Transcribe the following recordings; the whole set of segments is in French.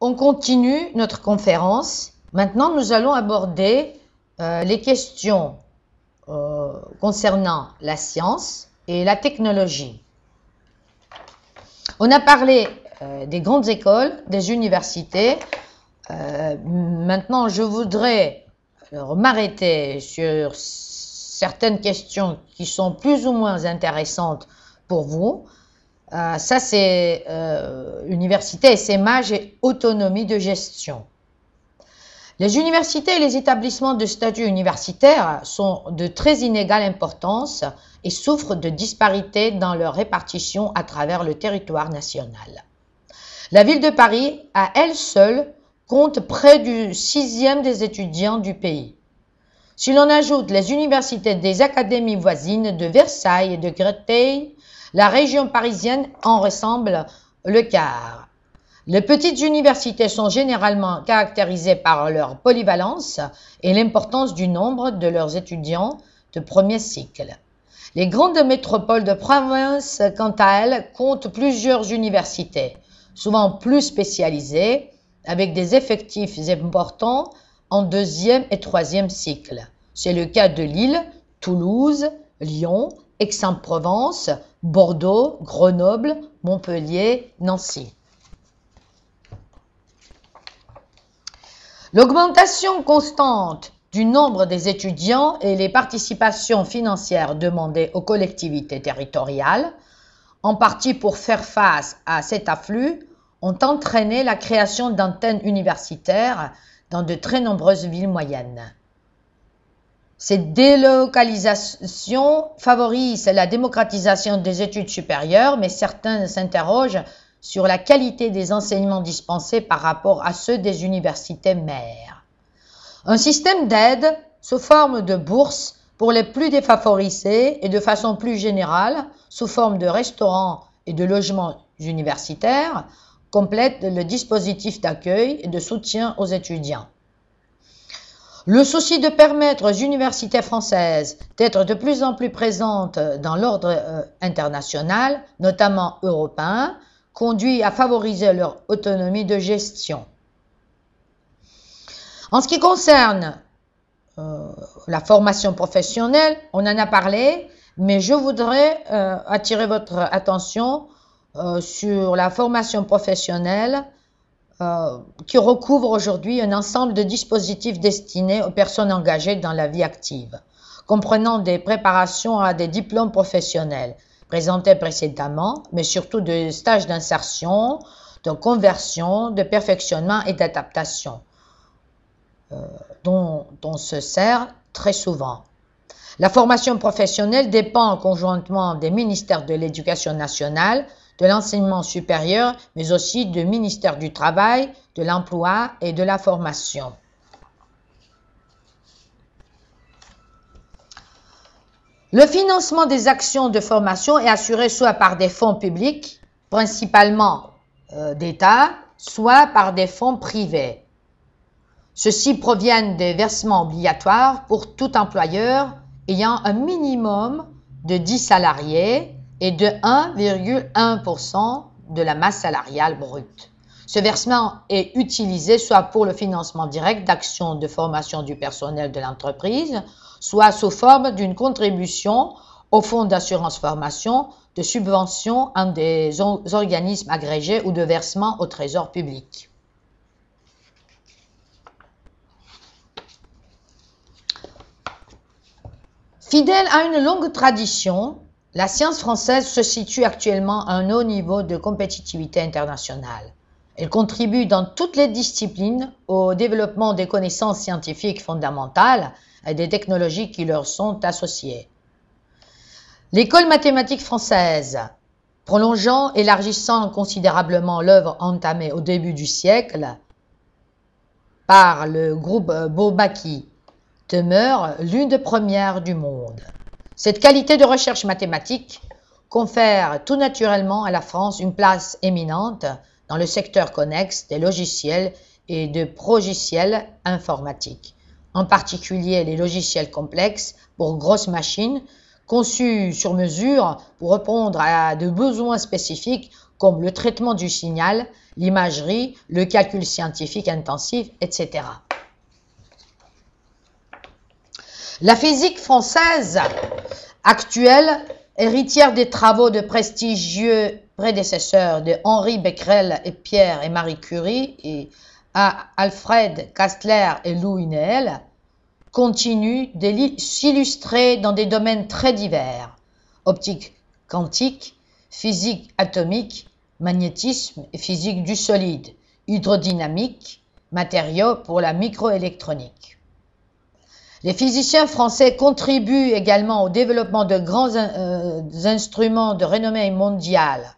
On continue notre conférence. Maintenant, nous allons aborder les questions concernant la science et la technologie. On a parlé des grandes écoles, des universités. Maintenant, je voudrais m'arrêter sur certaines questions qui sont plus ou moins intéressantes pour vous. Ça, c'est université, essaimage et autonomie de gestion. Les universités et les établissements de statut universitaire sont de très inégale importance et souffrent de disparités dans leur répartition à travers le territoire national. La ville de Paris, à elle seule, compte près du 6e des étudiants du pays. Si l'on ajoute les universités des académies voisines de Versailles et de Créteil, la région parisienne en ressemble le quart. Les petites universités sont généralement caractérisées par leur polyvalence et l'importance du nombre de leurs étudiants de premier cycle. Les grandes métropoles de province, quant à elles, comptent plusieurs universités, souvent plus spécialisées, avec des effectifs importants en deuxième et troisième cycle. C'est le cas de Lille, Toulouse, Lyon, Aix-en-Provence, Bordeaux, Grenoble, Montpellier, Nancy. L'augmentation constante du nombre des étudiants et les participations financières demandées aux collectivités territoriales, en partie pour faire face à cet afflux, ont entraîné la création d'antennes universitaires dans de très nombreuses villes moyennes. Cette délocalisation favorise la démocratisation des études supérieures, mais certains s'interrogent sur la qualité des enseignements dispensés par rapport à ceux des universités mères. Un système d'aide sous forme de bourses pour les plus défavorisés et de façon plus générale, sous forme de restaurants et de logements universitaires, complète le dispositif d'accueil et de soutien aux étudiants. Le souci de permettre aux universités françaises d'être de plus en plus présentes dans l'ordre international, notamment européen, conduit à favoriser leur autonomie de gestion. En ce qui concerne la formation professionnelle, on en a parlé, mais je voudrais attirer votre attention sur la formation professionnelle qui recouvre aujourd'hui un ensemble de dispositifs destinés aux personnes engagées dans la vie active, comprenant des préparations à des diplômes professionnels présentés précédemment, mais surtout de stages d'insertion, de conversion, de perfectionnement et d'adaptation, dont on se sert très souvent. La formation professionnelle dépend conjointement des ministères de l'Éducation nationale, de l'enseignement supérieur, mais aussi du ministère du Travail, de l'Emploi et de la Formation. Le financement des actions de formation est assuré soit par des fonds publics, principalement d'État, soit par des fonds privés. Ceux-ci proviennent des versements obligatoires pour tout employeur ayant un minimum de 10 salariés et de 1,1% de la masse salariale brute. Ce versement est utilisé soit pour le financement direct d'actions de formation du personnel de l'entreprise, soit sous forme d'une contribution au fonds d'assurance formation, de subventions à des organismes agrégés ou de versement au trésor public. Fidèle à une longue tradition, la science française se situe actuellement à un haut niveau de compétitivité internationale. Elle contribue dans toutes les disciplines au développement des connaissances scientifiques fondamentales et des technologies qui leur sont associées. L'école mathématique française, prolongeant et élargissant considérablement l'œuvre entamée au début du siècle par le groupe Bourbaki, demeure l'une des premières du monde. Cette qualité de recherche mathématique confère tout naturellement à la France une place éminente dans le secteur connexe des logiciels et de progiciels informatiques, en particulier les logiciels complexes pour grosses machines conçus sur mesure pour répondre à de besoins spécifiques comme le traitement du signal, l'imagerie, le calcul scientifique intensif, etc. La physique française actuelle, héritière des travaux de prestigieux prédécesseurs de Henri Becquerel et Pierre et Marie Curie et à Alfred Kastler et Louis Néel, continue de s'illustrer dans des domaines très divers: optique quantique, physique atomique, magnétisme et physique du solide, hydrodynamique, matériaux pour la microélectronique. Les physiciens français contribuent également au développement de grands instruments de renommée mondiale.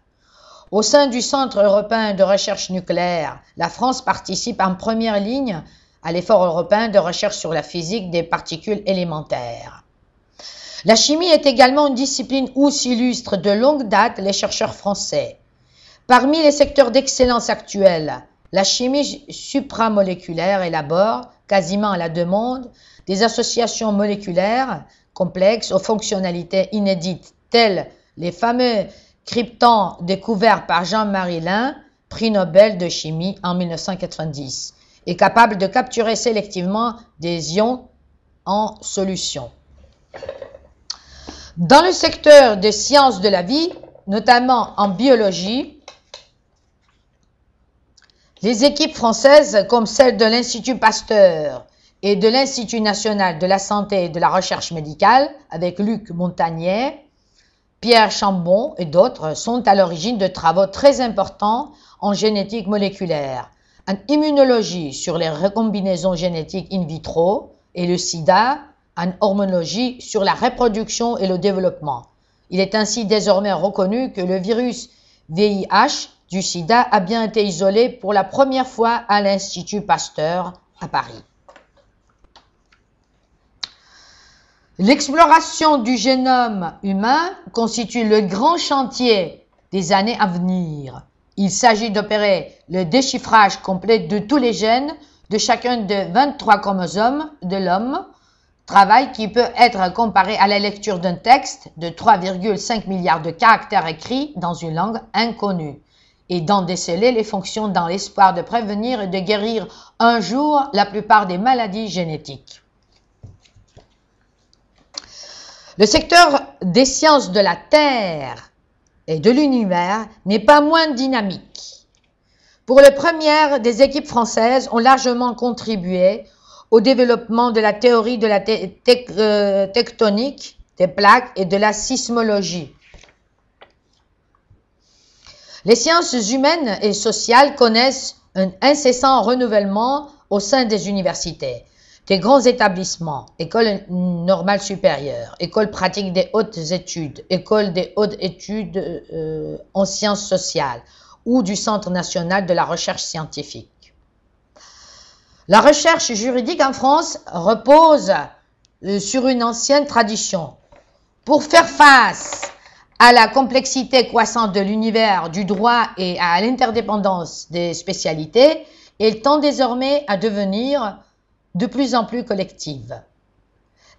Au sein du Centre européen de recherche nucléaire, la France participe en première ligne à l'effort européen de recherche sur la physique des particules élémentaires. La chimie est également une discipline où s'illustrent de longue date les chercheurs français. Parmi les secteurs d'excellence actuels, la chimie supramoléculaire élabore, quasiment à la demande, des associations moléculaires complexes aux fonctionnalités inédites, telles les fameux cryptons découverts par Jean-Marie Lin, prix Nobel de chimie en 1990, et capables de capturer sélectivement des ions en solution. Dans le secteur des sciences de la vie, notamment en biologie, les équipes françaises, comme celles de l'Institut Pasteur et de l'Institut national de la santé et de la recherche médicale, avec Luc Montagnier, Pierre Chambon et d'autres, sont à l'origine de travaux très importants en génétique moléculaire, en immunologie sur les recombinaisons génétiques in vitro et le sida, en hormonologie sur la reproduction et le développement. Il est ainsi désormais reconnu que le virus VIH du sida a bien été isolé pour la première fois à l'Institut Pasteur à Paris. L'exploration du génome humain constitue le grand chantier des années à venir. Il s'agit d'opérer le déchiffrage complet de tous les gènes de chacun des 23 chromosomes de l'homme, travail qui peut être comparé à la lecture d'un texte de 3,5 milliards de caractères écrits dans une langue inconnue, et d'en déceler les fonctions dans l'espoir de prévenir et de guérir un jour la plupart des maladies génétiques. Le secteur des sciences de la Terre et de l'univers n'est pas moins dynamique. Pour le premier, des équipes françaises ont largement contribué au développement de la théorie de la tectonique des plaques et de la sismologie. Les sciences humaines et sociales connaissent un incessant renouvellement au sein des universités, des grands établissements, écoles normales supérieures, écoles pratiques des hautes études, écoles des hautes études en sciences sociales ou du Centre national de la recherche scientifique. La recherche juridique en France repose sur une ancienne tradition. Pour faire face à la complexité croissante de l'univers du droit et à l'interdépendance des spécialités, elle tend désormais à devenir de plus en plus collective.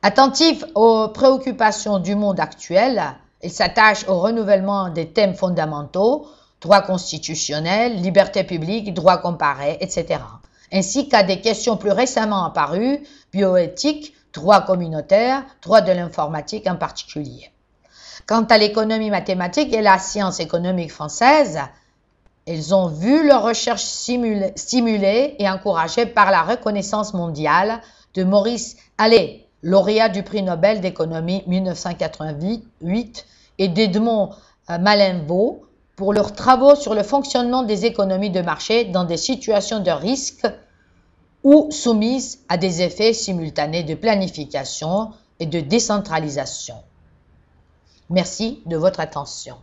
Attentive aux préoccupations du monde actuel, elle s'attache au renouvellement des thèmes fondamentaux, droit constitutionnel, liberté publique, droit comparé, etc., ainsi qu'à des questions plus récemment apparues, bioéthique, droit communautaire, droit de l'informatique en particulier. Quant à l'économie mathématique et la science économique française, elles ont vu leur recherche stimulée et encouragée par la reconnaissance mondiale de Maurice Allais, lauréat du prix Nobel d'économie 1988, et d'Edmond Malinvaud pour leurs travaux sur le fonctionnement des économies de marché dans des situations de risque ou soumises à des effets simultanés de planification et de décentralisation. Merci de votre attention.